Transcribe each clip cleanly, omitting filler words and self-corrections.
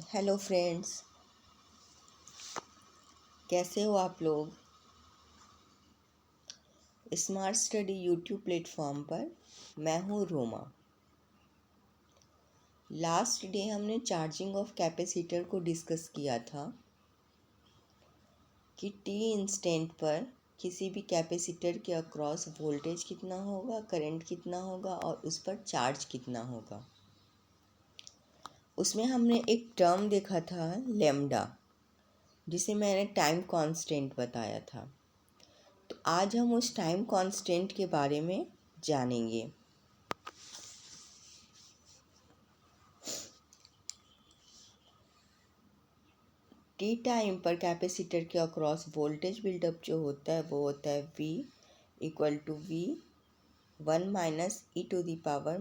Hello friends, कैसे हो आप लोग। स्मार्ट स्टडी यूट्यूब प्लेटफॉर्म पर मैं हूँ रोमा। लास्ट डे हमने चार्जिंग ऑफ कैपेसिटर को डिस्कस किया था कि टी इंस्टेंट पर किसी भी कैपेसिटर के अक्रॉस वोल्टेज कितना होगा, करंट कितना होगा और उस पर चार्ज कितना होगा। उसमें हमने एक टर्म देखा था लैम्डा, जिसे मैंने टाइम कांस्टेंट बताया था। तो आज हम उस टाइम कांस्टेंट के बारे में जानेंगे। टी टाइम पर कैपेसिटर के अक्रॉस वोल्टेज बिल्डअप जो होता है वो होता है V equal to V 1 - e⁻⁻t/RC।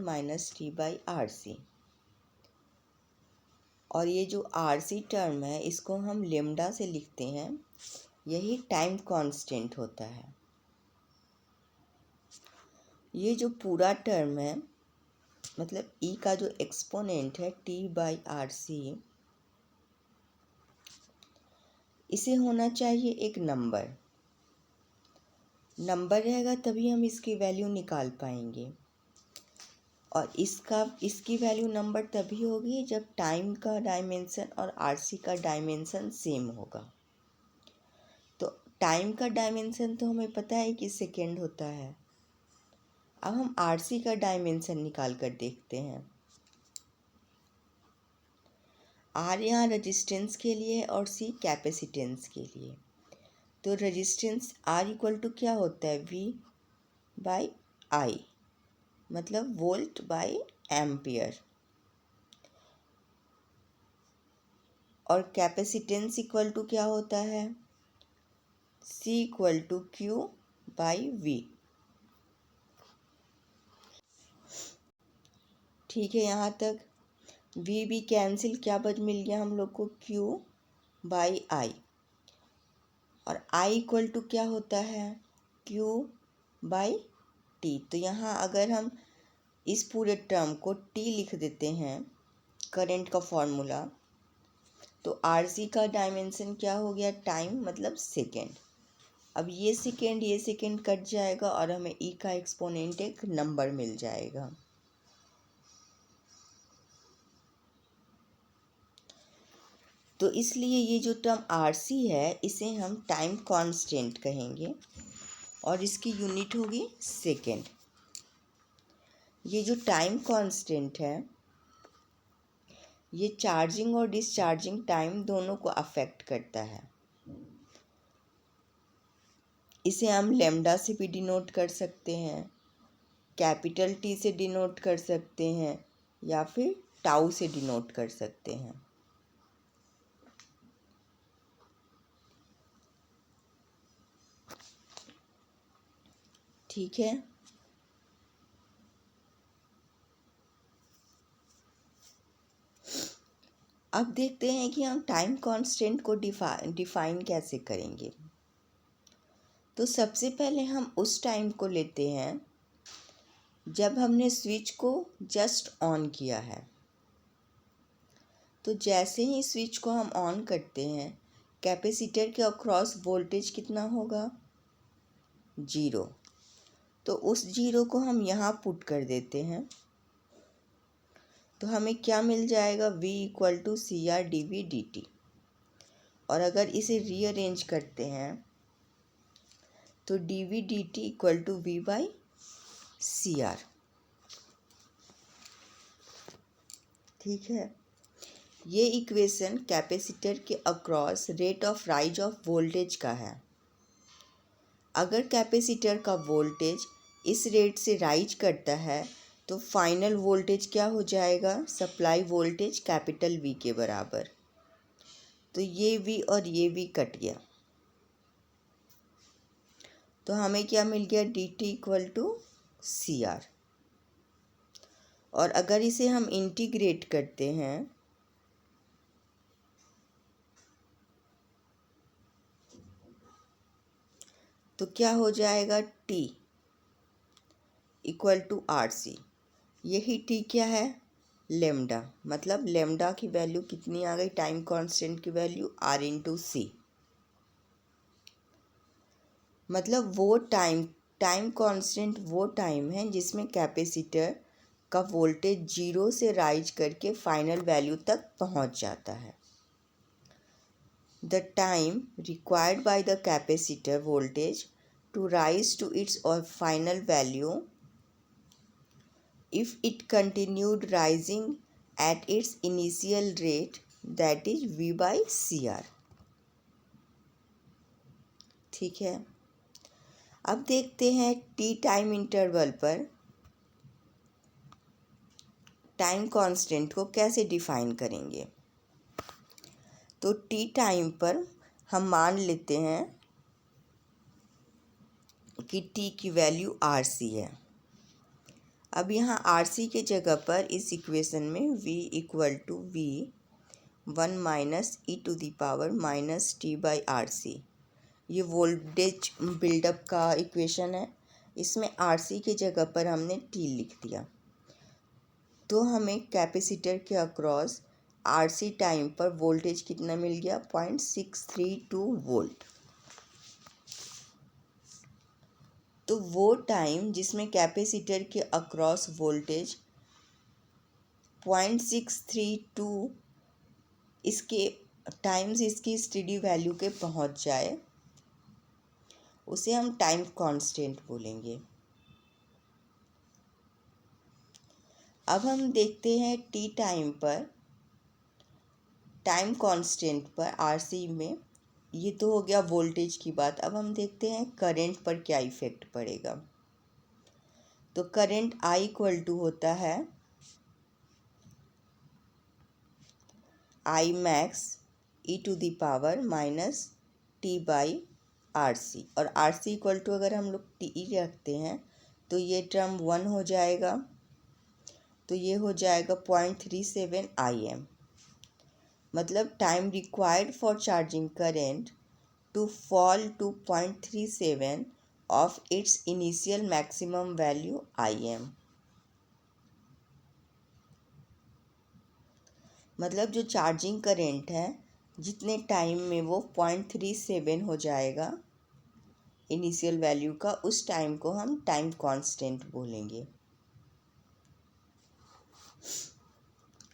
और ये जो RC टर्म है इसको हम लेम्डा से लिखते हैं, यही टाइम कांस्टेंट होता है। ये जो पूरा टर्म है मतलब E का जो एक्सपोनेंट है T/RC, इसे होना चाहिए एक नंबर रहेगा तभी हम इसकी वैल्यू निकाल पाएंगे। और इसकी वैल्यू नंबर तभी होगी जब टाइम का डायमेंशन और आरसी का डायमेंशन सेम होगा। तो टाइम का डायमेंशन तो हमें पता है कि सेकेंड होता है। अब हम आरसी का डायमेंशन निकाल कर देखते हैं। आर यहाँ रेजिस्टेंस के लिए और सी कैपेसिटेंस के लिए। तो रेजिस्टेंस आर इक्वल टू क्या होता है, V/I, मतलब वोल्ट बाय एम्पियर। और कैपेसिटेंस इक्वल टू क्या होता है, C इक्वल टू Q/V। ठीक है, यहाँ तक V कैंसिल, क्या बच मिल गया हम लोग को, Q/I। और I इक्वल टू क्या होता है, Q/T। तो यहाँ अगर हम इस पूरे टर्म को T लिख देते हैं, करंट का फॉर्मूला, तो RC का डायमेंशन क्या हो गया, टाइम मतलब सेकेंड। अब ये सेकेंड कट जाएगा और हमें E का एक्सपोनेंट एक नंबर मिल जाएगा। तो इसलिए ये जो टर्म RC है इसे हम टाइम कांस्टेंट कहेंगे और इसकी यूनिट होगी सेकेंड। ये जो टाइम कांस्टेंट है ये चार्जिंग और डिस्चार्जिंग टाइम दोनों को अफेक्ट करता है। इसे हम लैम्डा से भी डिनोट कर सकते हैं, कैपिटल T से डिनोट कर सकते हैं या फिर टाउ से डिनोट कर सकते हैं। ठीक है, अब देखते हैं कि हम टाइम कांस्टेंट को डिफाइन कैसे करेंगे। तो सबसे पहले हम उस टाइम को लेते हैं जब हमने स्विच को जस्ट ऑन किया है। तो जैसे ही स्विच को हम ऑन करते हैं कैपेसिटर के अक्रॉस वोल्टेज कितना होगा, 0। तो उस 0 को हम यहाँ पुट कर देते हैं तो हमें क्या मिल जाएगा, V इक्वल टू CR/dV/dt। और अगर इसे रीअरेंज करते हैं तो dV/dt इक्वल टू V/CR। ठीक है, ये इक्वेशन कैपेसिटर के across rate of rise of voltage का है। अगर कैपेसिटर का वोल्टेज इस रेट से राइज करता है तो फाइनल वोल्टेज क्या हो जाएगा, सप्लाई वोल्टेज कैपिटल V के बराबर। तो ये V और ये V कट गया तो हमें क्या मिल गया, dt इक्वल टू CR। और अगर इसे हम इंटीग्रेट करते हैं तो क्या हो जाएगा, T इक्वल टू RC। यही T क्या है, लेमडा, मतलब लेमडा की वैल्यू कितनी आ गई, टाइम कांस्टेंट की वैल्यू आर इंटू सी। मतलब वो टाइम कांस्टेंट वो टाइम है जिसमें कैपेसिटर का वोल्टेज जीरो से राइज करके फाइनल वैल्यू तक पहुंच जाता है। The time required by the capacitor voltage to rise to its और final value if it continued rising at its initial rate, that is V by CR। ठीक है, अब देखते हैं टी टाइम इंटरवल पर टाइम कांस्टेंट को कैसे define करेंगे। तो टी टाइम पर हम मान लेते हैं कि टी की वैल्यू आर सी है। अब यहाँ आर सी के जगह पर इस इक्वेशन में v equal to V 1 minus E to the power minus T by R C, ये वोल्टेज बिल्डअप का इक्वेशन है। इसमें आर सी के जगह पर हमने टी लिख दिया, तो हमें कैपेसिटर के अक्रॉस आर सी टाइम पर वोल्टेज कितना मिल गया, 0.632 वोल्ट। तो वो टाइम जिसमें कैपेसिटर के अक्रॉस वोल्टेज 0.632 इसके टाइम्स इसकी स्टेडी वैल्यू के पहुंच जाए, उसे हम टाइम कांस्टेंट बोलेंगे। अब हम देखते हैं टी टाइम पर टाइम कांस्टेंट पर आरसी में, ये तो हो गया वोल्टेज की बात। अब हम देखते हैं करंट पर क्या इफ़ेक्ट पड़ेगा। तो करंट आई इक्वल टू होता है I max E to the power minus T by R C, और आर सी इक्वल टू अगर हम लोग टी रखते हैं तो ये टर्म 1 हो जाएगा, तो ये हो जाएगा 0.37 आई एम। मतलब time required for charging current to fall to 0.37 of its initial maximum value I M. मतलब जो चार्जिंग करेंट है जितने टाइम में वो 0.37 हो जाएगा इनिशियल वैल्यू का, उस टाइम को हम टाइम कांस्टेंट बोलेंगे।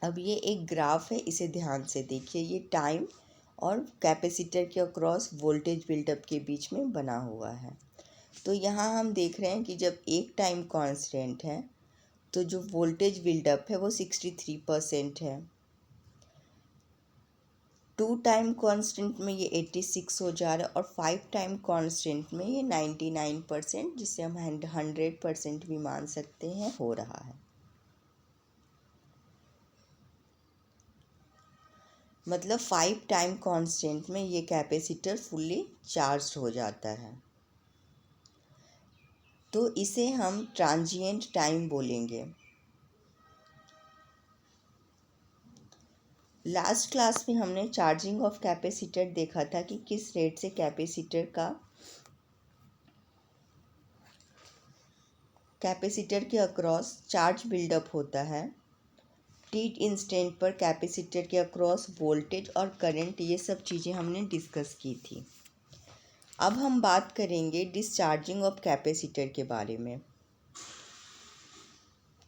अब ये एक ग्राफ है, इसे ध्यान से देखिए। ये टाइम और कैपेसिटर के अक्रॉस वोल्टेज बिल्डअप के बीच में बना हुआ है। तो यहाँ हम देख रहे हैं कि जब एक टाइम कांस्टेंट है तो जो वोल्टेज बिल्डअप है वो 63% है। 2 टाइम कांस्टेंट में ये 86 हो जा रहा है, और 5 टाइम कांस्टेंट में ये 99%, जिसे हम 100% भी मान सकते हैं, हो रहा है। मतलब 5 टाइम कांस्टेंट में ये कैपेसिटर फुल्ली चार्ज हो जाता है। तो इसे हम ट्रांजिएंट टाइम बोलेंगे। लास्ट क्लास में हमने चार्जिंग ऑफ कैपेसिटर देखा था कि किस रेट से कैपेसिटर के अक्रॉस चार्ज बिल्डअप होता है। टी इंस्टेंट पर कैपेसिटर के अक्रॉस वोल्टेज और करंट, ये सब चीज़ें हमने डिस्कस की थी। अब हम बात करेंगे डिस्चार्जिंग ऑफ कैपेसिटर के बारे में।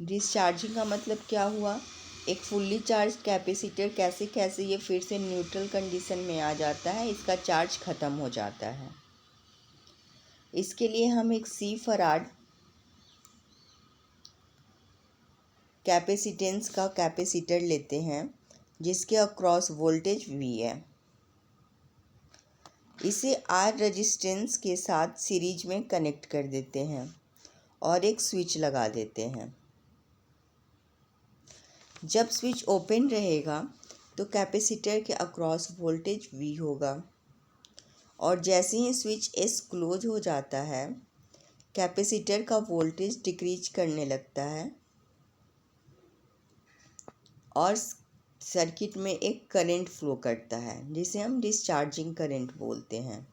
डिस्चार्जिंग का मतलब क्या हुआ, एक फुल्ली चार्ज कैपेसिटर कैसे ये फिर से न्यूट्रल कंडीशन में आ जाता है, इसका चार्ज ख़त्म हो जाता है। इसके लिए हम एक सी फराड कैपेसिटेंस का कैपेसिटर लेते हैं जिसके अक्रॉस वोल्टेज V है। इसे R रेजिस्टेंस के साथ सीरीज में कनेक्ट कर देते हैं और एक स्विच लगा देते हैं। जब स्विच ओपन रहेगा तो कैपेसिटर के अक्रॉस वोल्टेज V होगा, और जैसे ही स्विच S क्लोज हो जाता है कैपेसिटर का वोल्टेज डिक्रीज करने लगता है और सर्किट में एक करंट फ्लो करता है जिसे हम डिस्चार्जिंग करंट बोलते हैं,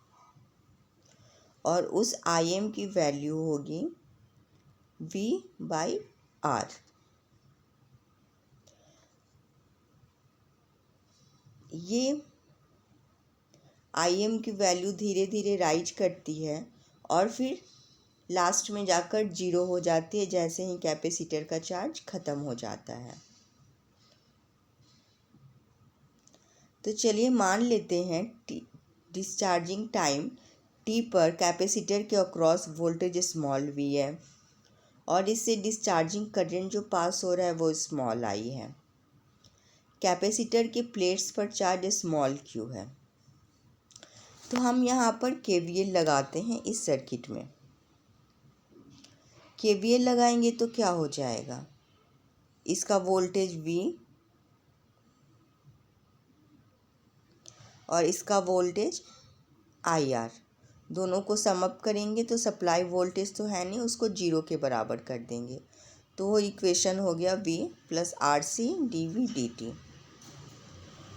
और उस Im की वैल्यू होगी V बाई R। ये Im की वैल्यू धीरे धीरे राइज करती है और फिर लास्ट में जाकर 0 हो जाती है जैसे ही कैपेसिटर का चार्ज ख़त्म हो जाता है। तो चलिए मान लेते हैं डिस्चार्जिंग टाइम t पर कैपेसिटर के अक्रॉस वोल्टेज स्मॉल v है और इससे डिस्चार्जिंग करंट जो पास हो रहा है वो स्मॉल i है। कैपेसिटर के प्लेट्स पर चार्ज स्मॉल q है। तो हम यहाँ पर KVL लगाते हैं इस सर्किट में। KVL लगाएंगे तो क्या हो जाएगा, इसका वोल्टेज V और इसका वोल्टेज IR, दोनों को सम अप करेंगे तो सप्लाई वोल्टेज तो है नहीं, उसको 0 के बराबर कर देंगे। तो वो इक्वेशन हो गया V + RC dV dt।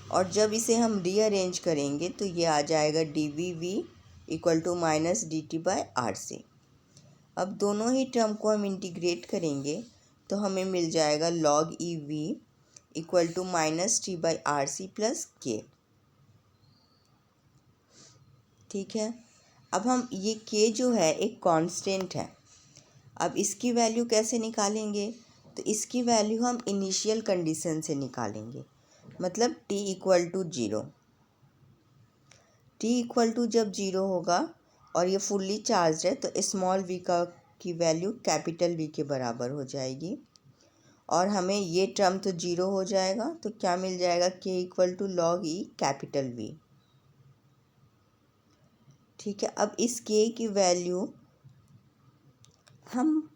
और जब इसे हम रीअरेंज करेंगे तो ये आ जाएगा dVV = -dt/RC। अब दोनों ही टर्म को हम इंटीग्रेट करेंगे तो हमें मिल जाएगा log EV = -t/RC + K। ठीक है। अब हम ये K जो है एक कांस्टेंट है। अब इसकी वैल्यू कैसे निकालेंगे, तो इसकी वैल्यू हम इनिशियल कंडीशन से निकालेंगे, मतलब t = 0। t = जब 0 होगा और ये फुल्ली चार्ज है तो स्मॉल v की वैल्यू कैपिटल V के बराबर हो जाएगी और हमें ये टर्म तो 0 हो जाएगा। तो क्या मिल जाएगा, K = log E capital V। ठीक है। अब इस K की वैल्यू हम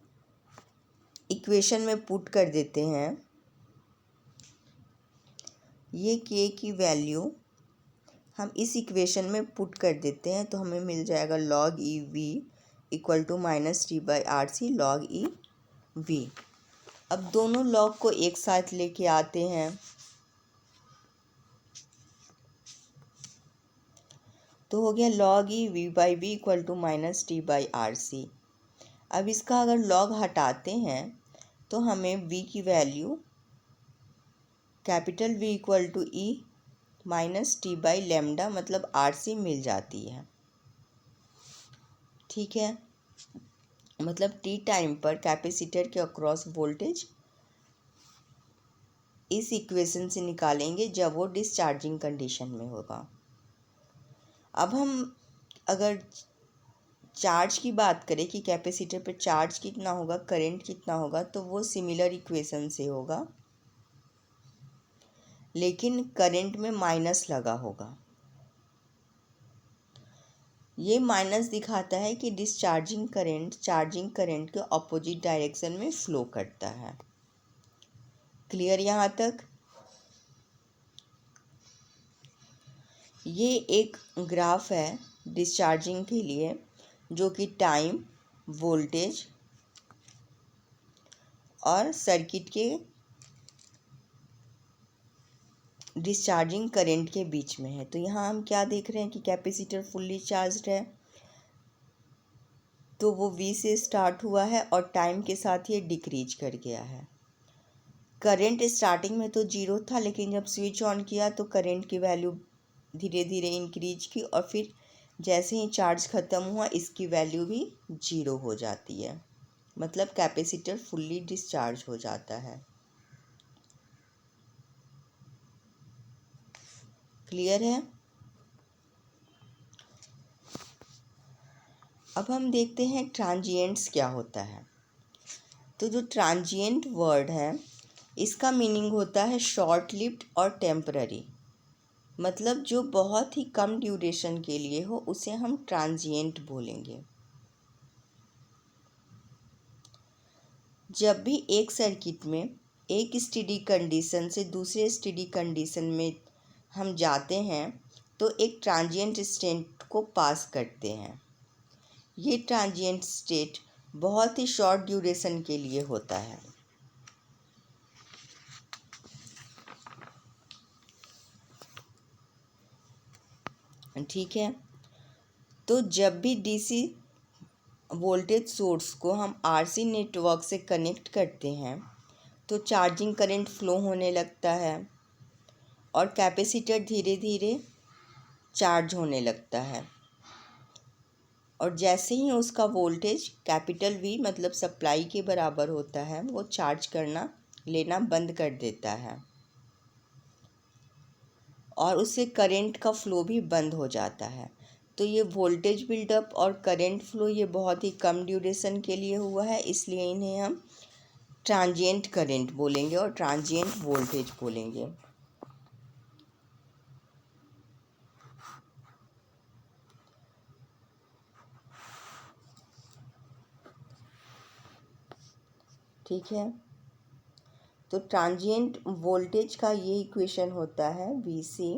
इक्वेशन में पुट कर देते हैं। ये K की वैल्यू हम इस इक्वेशन में पुट कर देते हैं तो हमें मिल जाएगा log EV = -t/RC log EV। अब दोनों लॉग को एक साथ लेके आते हैं तो हो गया log EV/V = -t/RC। अब इसका अगर लॉग हटाते हैं तो हमें V की value capital V = E -t/λ मतलब RC मिल जाती है। ठीक है, मतलब t टाइम पर कैपेसिटर के अक्रॉस वोल्टेज इस इक्वेशन से निकालेंगे जब वो डिस्चार्जिंग कंडीशन में होगा। अब हम अगर चार्ज की बात करें कि कैपेसिटर पर चार्ज कितना होगा, करंट कितना होगा, तो वो सिमिलर इक्वेशन से होगा, लेकिन करंट में माइनस लगा होगा। ये माइनस दिखाता है कि डिस्चार्जिंग करंट चार्जिंग करंट के ऑपोजिट डायरेक्शन में फ्लो करता है। क्लियर यहाँ तक? ये एक ग्राफ है डिस्चार्जिंग के लिए जो कि टाइम, वोल्टेज और सर्किट के डिस्चार्जिंग करंट के बीच में है। तो यहाँ हम क्या देख रहे हैं कि कैपेसिटर फुल्ली चार्ज्ड है तो वो V से स्टार्ट हुआ है और टाइम के साथ ये डिक्रीज कर गया है। करंट स्टार्टिंग में तो 0 था, लेकिन जब स्विच ऑन किया तो करंट की वैल्यू धीरे धीरे इंक्रीज की और फिर जैसे ही चार्ज ख़त्म हुआ इसकी वैल्यू भी 0 हो जाती है, मतलब कैपेसिटर फुल्ली डिस्चार्ज हो जाता है। क्लियर है? अब हम देखते हैं ट्रांजिएंट्स क्या होता है। तो जो ट्रांजिएंट वर्ड है इसका मीनिंग होता है शॉर्ट लिव्ड और टेम्पररी, मतलब जो बहुत ही कम ड्यूरेशन के लिए हो उसे हम ट्रांजिएंट बोलेंगे। जब भी एक सर्किट में एक स्टेडी कंडीशन से दूसरे स्टेडी कंडीशन में हम जाते हैं तो एक ट्रांजिएंट स्टेट को पास करते हैं। ये ट्रांजिएंट स्टेट बहुत ही शॉर्ट ड्यूरेशन के लिए होता है। ठीक है, तो जब भी डीसी वोल्टेज सोर्स को हम आरसी नेटवर्क से कनेक्ट करते हैं तो चार्जिंग करंट फ्लो होने लगता है और कैपेसिटर धीरे धीरे चार्ज होने लगता है, और जैसे ही उसका वोल्टेज कैपिटल वी मतलब सप्लाई के बराबर होता है, वो चार्ज करना लेना बंद कर देता है और उससे करंट का फ्लो भी बंद हो जाता है। तो ये वोल्टेज बिल्डअप और करंट फ्लो ये बहुत ही कम ड्यूरेशन के लिए हुआ है, इसलिए इन्हें हम ट्रांजिएंट करंट बोलेंगे और ट्रांजिएंट वोल्टेज बोलेंगे। ठीक है, तो ट्रांजिएंट वोल्टेज का ये इक्वेशन होता है V C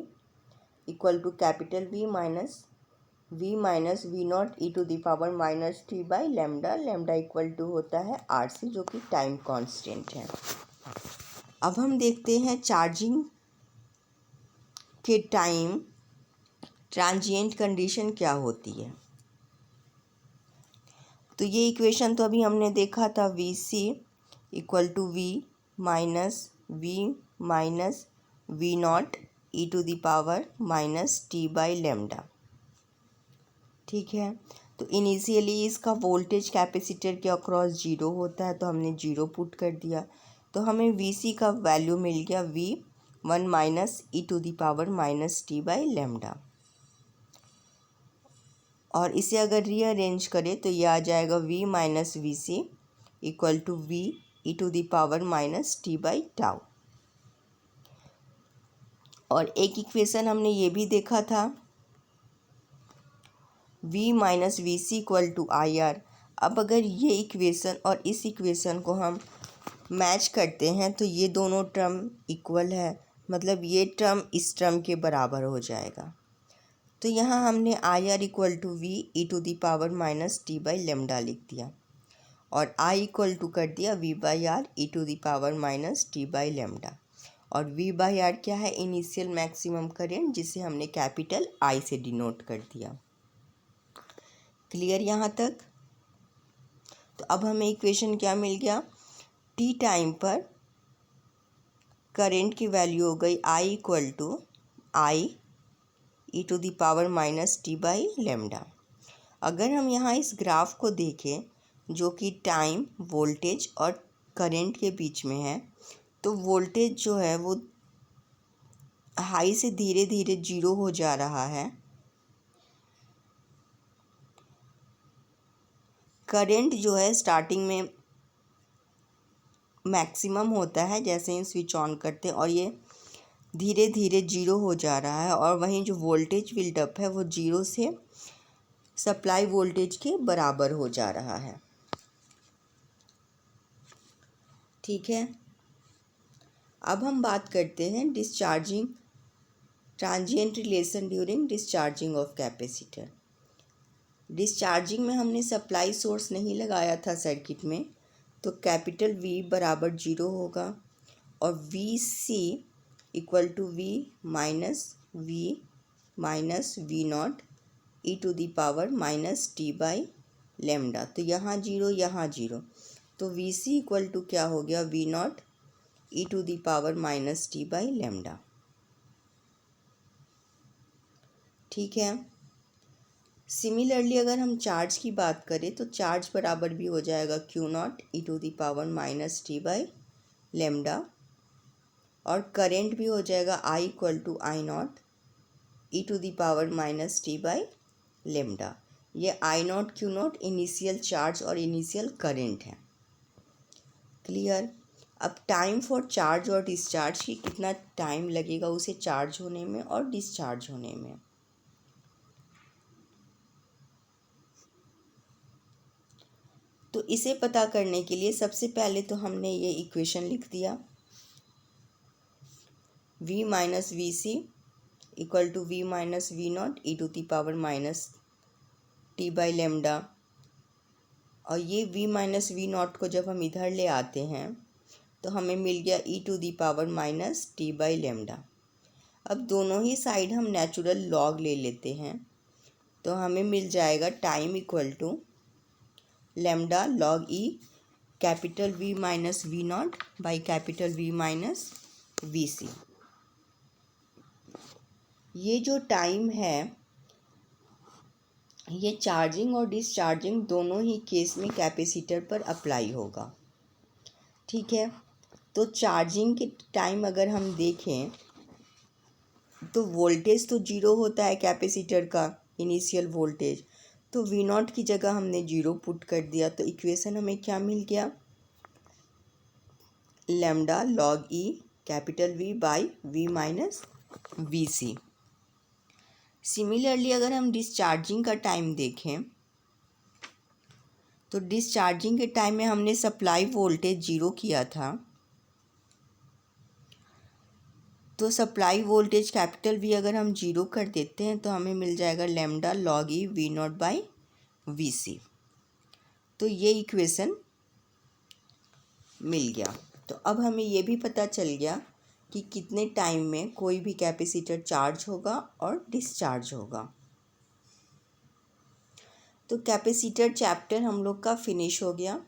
equal to capital V minus V naught E to the power minus T by lambda. Lambda equal to होता है आर सी, जो कि टाइम कांस्टेंट है। अब हम देखते हैं चार्जिंग के टाइम ट्रांजिएंट कंडीशन क्या होती है। तो ये इक्वेशन तो अभी हमने देखा था, V C equal to V minus V naught E to the power minus T by lambda. ठीक है, तो इनिशियली इसका वोल्टेज कैपेसिटर के अक्रॉस जीरो होता है, तो हमने जीरो पुट कर दिया, तो हमें वी सी का वैल्यू मिल गया V one minus E to the power minus T by lambda. और इसे अगर रीअरेंज करें तो ये आ जाएगा V minus V C equal to V E to the power minus T by tau. और एक इक्वेशन हमने ये भी देखा था, v minus V C equal to I R. अब अगर ये इक्वेशन और इस इक्वेशन को हम मैच करते हैं तो ये दोनों टर्म इक्वल है, मतलब ये टर्म इस टर्म के बराबर हो जाएगा। तो यहाँ हमने I R equal to V E to the power minus T by lambda लिख दिया, और आई इक्वल टू कर दिया V by R E to the power minus T by lambda. और वी बाई आर क्या है, इनिशियल मैक्सिमम करंट, जिसे हमने कैपिटल आई से डिनोट कर दिया। क्लियर यहाँ तक? तो अब हमें इक्वेशन क्या मिल गया, टी टाइम पर करंट की वैल्यू हो गई i equal to i e to the power minus T by lambda. अगर हम यहाँ इस ग्राफ को देखें जो कि टाइम, वोल्टेज और करंट के बीच में है, तो वोल्टेज जो है वो हाई से धीरे धीरे जीरो हो जा रहा है, करंट जो है स्टार्टिंग में मैक्सिमम होता है जैसे ही स्विच ऑन करते हैं, और ये धीरे धीरे जीरो हो जा रहा है, और वहीं जो वोल्टेज बिल्डअप है वो जीरो से सप्लाई वोल्टेज के बराबर हो जा रहा है। ठीक है, अब हम बात करते हैं discharging transient relation during discharging of capacitor. Discharging में हमने सप्लाई सोर्स नहीं लगाया था सर्किट में, तो कैपिटल वी बराबर जीरो होगा, और V C equal to V minus V naught E to the power minus T by lambda. तो यहाँ जीरो, तो वी सी इक्वल टू क्या हो गया, V naught E to the power minus T by lambda. ठीक है, similarly अगर हम चार्ज की बात करें तो चार्ज बराबर भी हो जाएगा q naught E to the power minus T by lambda, और करेंट भी हो जाएगा i equal to i naught E to the power minus T by lambda. ये i naught q naught initial charge और इनिशियल करेंट है। Clear? अब time for charge और discharge की कितना टाइम लगेगा उसे चार्ज होने में और डिस्चार्ज होने में। तो इसे पता करने के लिए सबसे पहले तो हमने ये इक्वेशन लिख दिया, v minus V C equal to V minus V naught E to the power minus T by lambda. और ये v माइनस वी नॉट को जब हम इधर ले आते हैं तो हमें मिल गया e to the power minus T by lambda. अब दोनों ही साइड हम नेचुरल लॉग ले लेते हैं, तो हमें मिल जाएगा time equal to lambda log E capital V minus V naught by capital V minus V C. ये जो टाइम है ये चार्जिंग और डिस्चार्जिंग दोनों ही केस में कैपेसिटर पर अप्लाई होगा। ठीक है, तो चार्जिंग के टाइम अगर हम देखें तो वोल्टेज तो जीरो होता है कैपेसिटर का, इनिशियल वोल्टेज। तो वी नॉट की जगह हमने जीरो पुट कर दिया, तो इक्वेशन हमें क्या मिल गया, lambda log E capital V by V minus V C. Similarly अगर हम डिस्चार्जिंग का टाइम देखें तो डिस्चार्जिंग के टाइम में हमने सप्लाई वोल्टेज जीरो किया था, तो सप्लाई वोल्टेज कैपिटल वी अगर हम जीरो कर देते हैं तो हमें मिल जाएगा lambda log e V naught by V C. तो ये इक्वेशन मिल गया। तो अब हमें ये भी पता चल गया कि कितने टाइम में कोई भी कैपेसिटर चार्ज होगा और डिस्चार्ज होगा। तो कैपेसिटर चैप्टर हम लोग का फिनिश हो गया।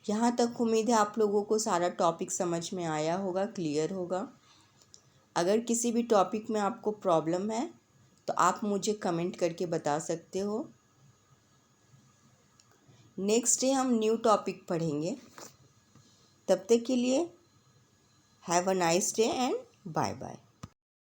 यहाँ तक उम्मीद है आप लोगों को सारा टॉपिक समझ में आया होगा, क्लियर होगा। अगर किसी भी टॉपिक में आपको प्रॉब्लम है तो आप मुझे कमेंट करके बता सकते हो। नेक्स्ट डे हम न्यू टॉपिक पढ़ेंगे। तब तक के लिए have a nice day and bye bye.